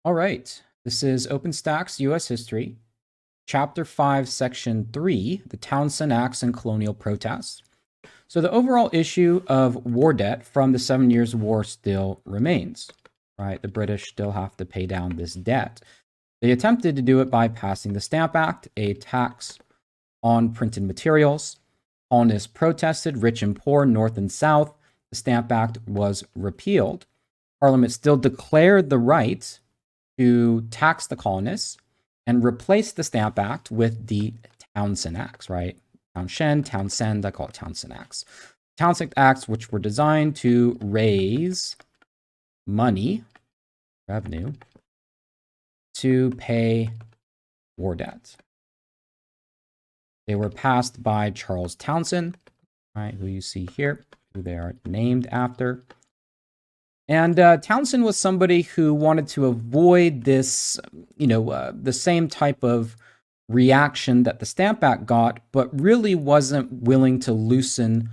All right, this is Openstax U.S. History, Chapter 5, Section 3, the Townshend Acts and Colonial Protests. So the overall issue of war debt from the 7 Years' War still remains, right? The British still have to pay down this debt. They attempted to do it by passing the Stamp Act, a tax on printed materials. Colonists protested, rich and poor, north and south. The Stamp Act was repealed. Parliament still declared the right to tax the colonists and replace the Stamp Act with the Townshend Acts, right? Townsend, I call it Townshend Acts. Townshend Acts, which were designed to raise money, revenue, to pay war debt. They were passed by Charles Townshend, right, who you see here, who they are named after. And Townshend was somebody who wanted to avoid this, the same type of reaction that the Stamp Act got, but really wasn't willing to loosen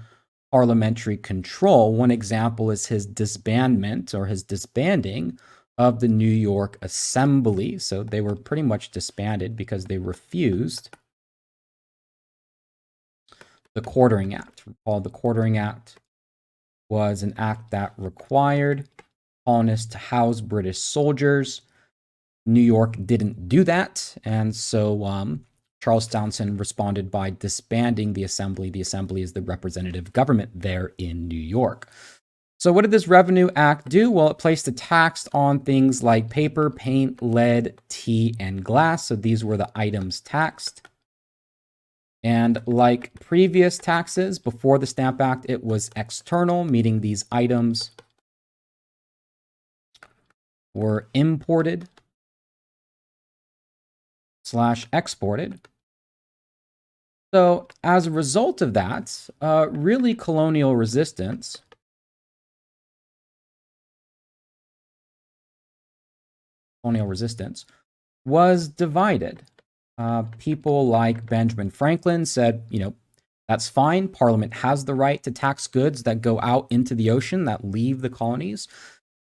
parliamentary control. One example is his disbandment or his disbanding of the New York Assembly. So they were pretty much disbanded because they refused the Quartering Act. Recall the Quartering Act was an act that required colonists to house British soldiers. New York didn't do that, and so Charles Townshend responded by disbanding the Assembly. The Assembly is the representative government there in New York. So what did this Revenue Act do? Well, it placed a tax on things like paper, paint, lead, tea, and glass. So these were the items taxed. And like previous taxes before the Stamp Act, it was external, meaning these items were imported / exported. So as a result of that, really colonial resistance was divided. People like Benjamin Franklin said, that's fine. Parliament has the right to tax goods that go out into the ocean, that leave the colonies.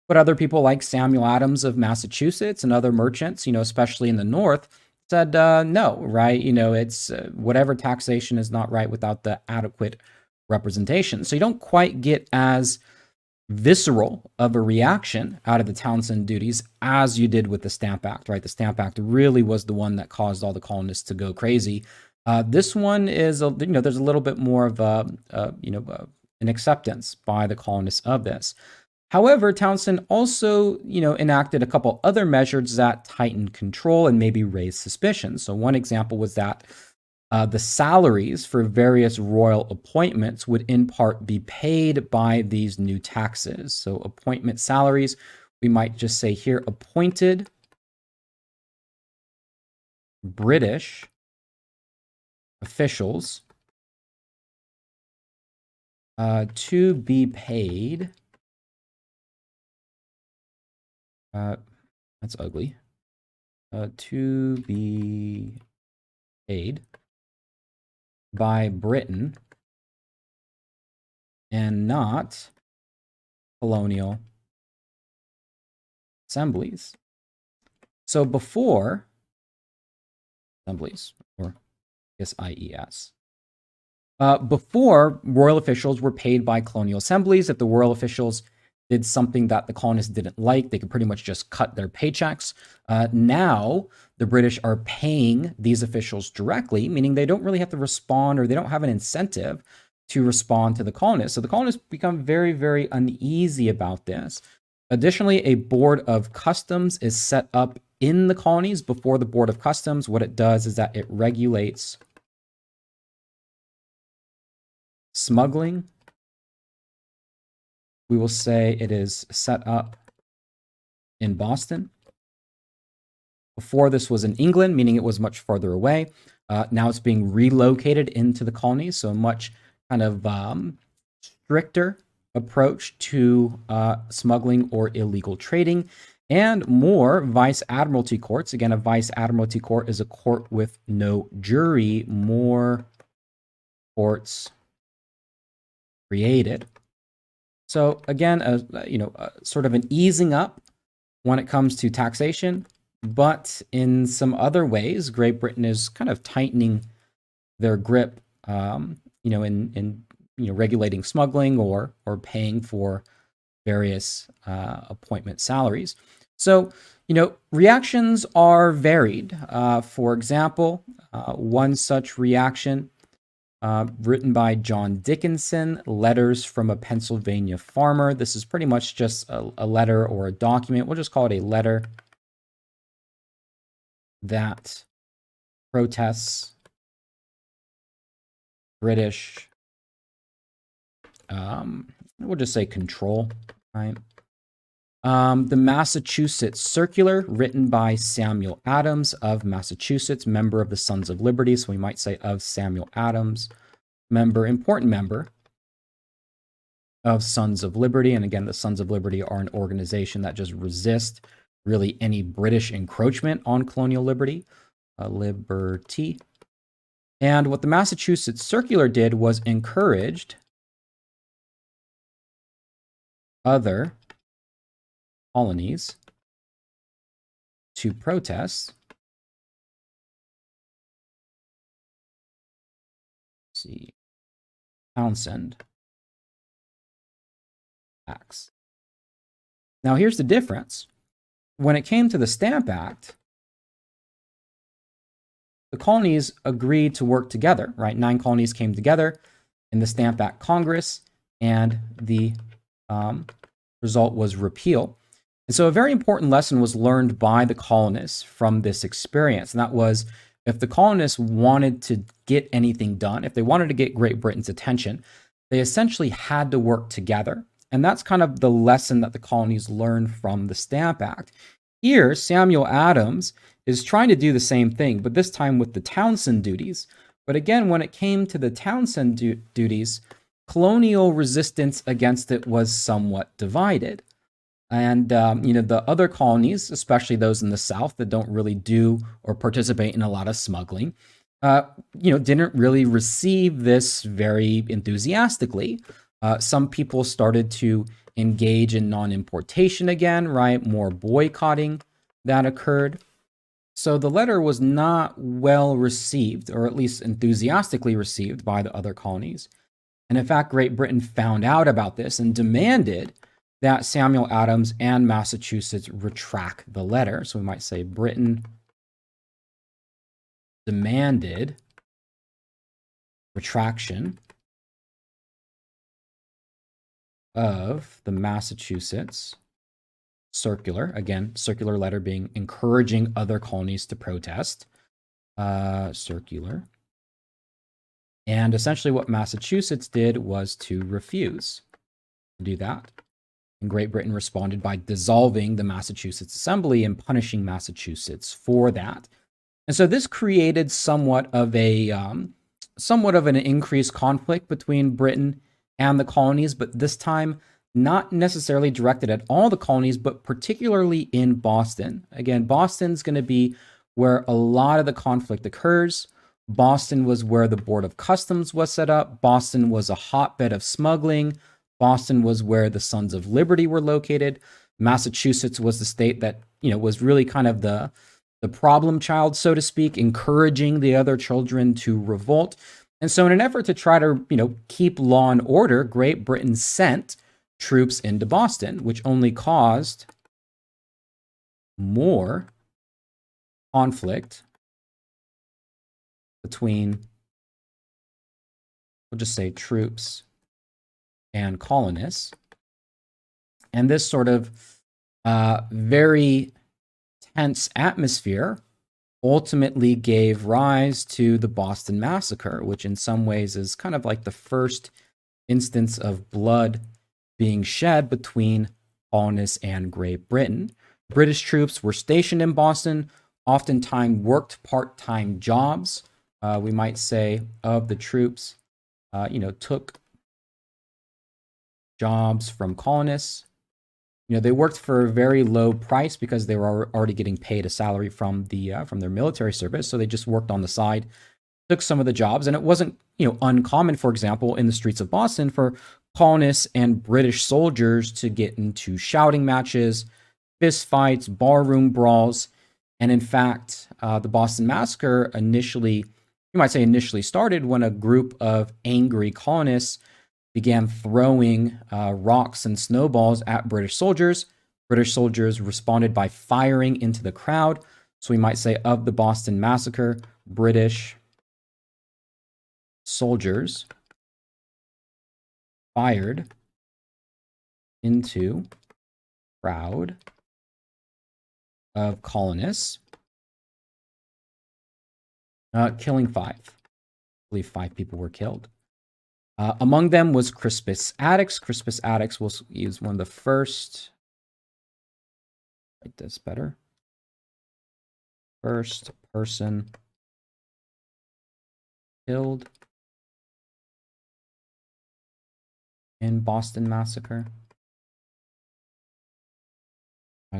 But other people like Samuel Adams of Massachusetts and other merchants, especially in the North, said no, right? It's whatever taxation is not right without the adequate representation. So you don't quite get as visceral of a reaction out of the Townshend duties as you did with the Stamp Act, right? The Stamp Act really was the one that caused all the colonists to go crazy. This one is, there's a little bit more of an acceptance by the colonists of this. However, Townshend also, enacted a couple other measures that tightened control and maybe raised suspicion. So one example was that the salaries for various royal appointments would in part be paid by these new taxes. So appointment salaries, we might just say here, appointed British officials to be paid. That's ugly. To be paid by Britain and not colonial assemblies. So before assemblies, or I guess IES, before royal officials were paid by colonial assemblies, if the royal officials did something that the colonists didn't like, they could pretty much just cut their paychecks. Now, the British are paying these officials directly, meaning they don't really have to respond, or they don't have an incentive to respond to the colonists. So the colonists become very, very uneasy about this. Additionally, a board of customs is set up in the colonies. Before the board of customs, what it does is that it regulates smuggling. We will say it is set up in Boston. Before, this was in England, meaning it was much farther away. Now it's being relocated into the colonies, so a much kind of stricter approach to smuggling or illegal trading, and more vice admiralty courts. Again, a vice admiralty court is a court with no jury. More courts created. So again, sort of an easing up when it comes to taxation, but in some other ways, Great Britain is kind of tightening their grip, in regulating smuggling or paying for various appointment salaries. So, reactions are varied. For example, one such reaction written by John Dickinson, Letters from a Pennsylvania Farmer. This is pretty much just a letter or a document. We'll just call it a letter that protests British, we'll just say control, right? The Massachusetts Circular, written by Samuel Adams of Massachusetts, member of the Sons of Liberty. So we might say of Samuel Adams, important member of Sons of Liberty. And again, the Sons of Liberty are an organization that just resist really any British encroachment on colonial liberty. And what the Massachusetts Circular did was encouraged other colonies to protest. Let's see, Townshend Acts. Now here's the difference. When it came to the Stamp Act, the colonies agreed to work together, right? 9 colonies came together in the Stamp Act Congress, and the result was repeal. And so a very important lesson was learned by the colonists from this experience. And that was, if the colonists wanted to get anything done, if they wanted to get Great Britain's attention, they essentially had to work together. And that's kind of the lesson that the colonies learned from the Stamp Act. Here, Samuel Adams is trying to do the same thing, but this time with the Townshend duties. But again, when it came to the Townshend duties, colonial resistance against it was somewhat divided. And, the other colonies, especially those in the South that don't really do or participate in a lot of smuggling, didn't really receive this very enthusiastically. Some people started to engage in non-importation again, right? More boycotting that occurred. So the letter was not well received, or at least enthusiastically received, by the other colonies. And in fact, Great Britain found out about this and demanded that Samuel Adams and Massachusetts retract the letter. So we might say Britain demanded retraction of the Massachusetts Circular. Again, circular letter being encouraging other colonies to protest. Circular. And essentially what Massachusetts did was to refuse to do that. And Great Britain responded by dissolving the Massachusetts Assembly and punishing Massachusetts for that. And so this created somewhat of an increased conflict between Britain and the colonies, but this time not necessarily directed at all the colonies, but particularly in Boston. Again, Boston's going to be where a lot of the conflict occurs. Boston was where the Board of Customs was set up. Boston was a hotbed of smuggling. Boston was where the Sons of Liberty were located. Massachusetts was the state that, was really kind of the problem child, so to speak, encouraging the other children to revolt. And so in an effort to try to, keep law and order, Great Britain sent troops into Boston, which only caused more conflict between, we'll just say, troops and colonists. And this sort of very tense atmosphere ultimately gave rise to the Boston Massacre, which in some ways is kind of like the first instance of blood being shed between colonists and Great Britain. British troops were stationed in Boston, oftentimes worked part-time jobs. We might say of the troops, took jobs from colonists. They worked for a very low price because they were already getting paid a salary from their military service. So they just worked on the side, took some of the jobs, and it wasn't uncommon, for example, in the streets of Boston for colonists and British soldiers to get into shouting matches, fistfights, barroom brawls. And in fact, the Boston Massacre initially started when a group of angry colonists began throwing rocks and snowballs at British soldiers. British soldiers responded by firing into the crowd. So we might say of the Boston Massacre, British soldiers fired into crowd of colonists, killing 5. I believe 5 people were killed. Among them was Crispus Attucks. Crispus Attucks was one of the first. Write this better. First person killed in Boston Massacre.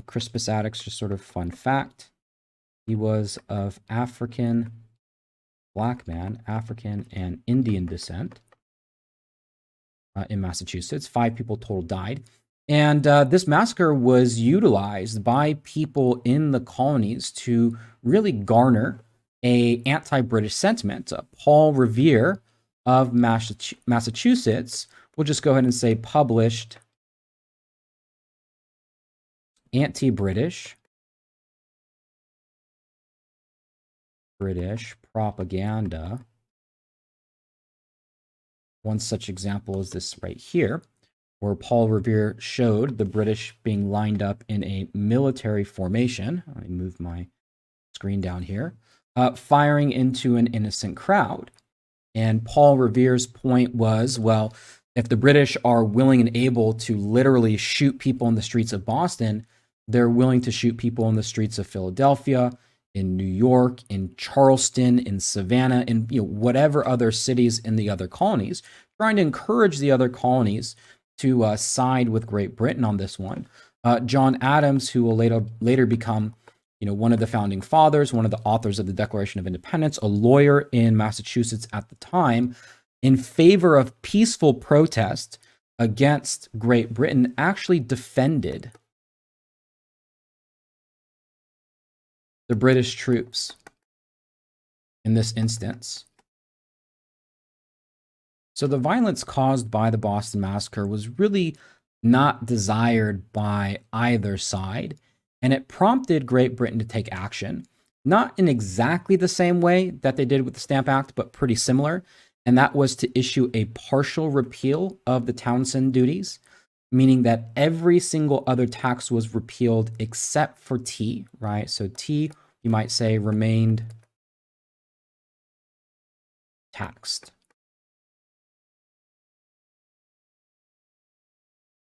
Crispus Attucks, just sort of fun fact, he was of African and Indian descent in Massachusetts. 5 people total died. And this massacre was utilized by people in the colonies to really garner a anti-British sentiment. Paul Revere of Massachusetts, we'll just go ahead and say published anti-British propaganda. One such example is this right here, where Paul Revere showed the British being lined up in a military formation. Let me move my screen down here, firing into an innocent crowd. And Paul Revere's point was, well, if the British are willing and able to literally shoot people in the streets of Boston, they're willing to shoot people in the streets of Philadelphia, in New York, in Charleston, in Savannah, in whatever other cities in the other colonies, trying to encourage the other colonies to side with Great Britain on this one. John Adams, who will later become one of the founding fathers, one of the authors of the Declaration of Independence, a lawyer in Massachusetts at the time, in favor of peaceful protest against Great Britain, actually defended the British troops in this instance. So the violence caused by the Boston Massacre was really not desired by either side, and it prompted Great Britain to take action, not in exactly the same way that they did with the Stamp Act, but pretty similar, and that was to issue a partial repeal of the Townshend duties, meaning that every single other tax was repealed except for tea, right? So tea, you might say, remained taxed.